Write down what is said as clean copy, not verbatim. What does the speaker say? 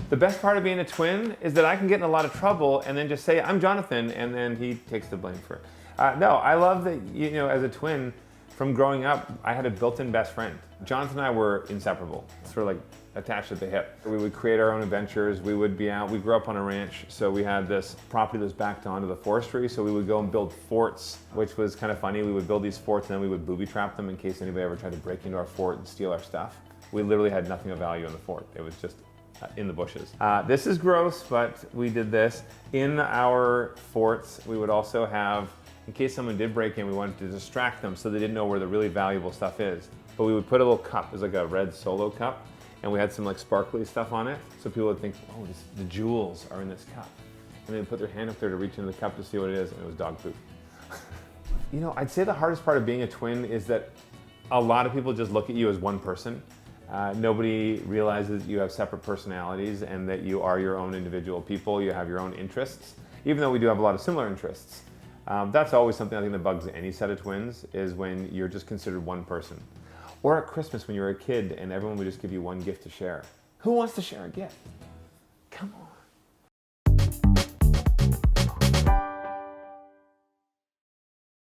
The best part of being a twin is that I can get in a lot of trouble and then just say, I'm Jonathan, and then he takes the blame for it. No, I love that, as a twin, from growing up, I had a built-in best friend. Jonathan and I were inseparable, sort of like attached at the hip. We would create our own adventures. We would be out. We grew up on a ranch, so we had this property that was backed onto the forestry, so we would go and build forts, which was kind of funny. We would build these forts and then we would booby trap them in case anybody ever tried to break into our fort and steal our stuff. We literally had nothing of value in the fort. It was just in the bushes. This is gross, but we did this. In our forts, we would also have, in case someone did break in, we wanted to distract them so they didn't know where the really valuable stuff is. But we would put a little cup, it was like a red Solo cup, and we had some like sparkly stuff on it. So people would think, oh, the jewels are in this cup. And they'd put their hand up there to reach into the cup to see what it is, and it was dog poop. I'd say the hardest part of being a twin is that a lot of people just look at you as one person. Nobody realizes you have separate personalities and that you are your own individual people. You have your own interests, even though we do have a lot of similar interests. That's always something I think that bugs any set of twins, is when you're just considered one person. Or at Christmas when you were a kid and everyone would just give you one gift to share. Who wants to share a gift? Come on.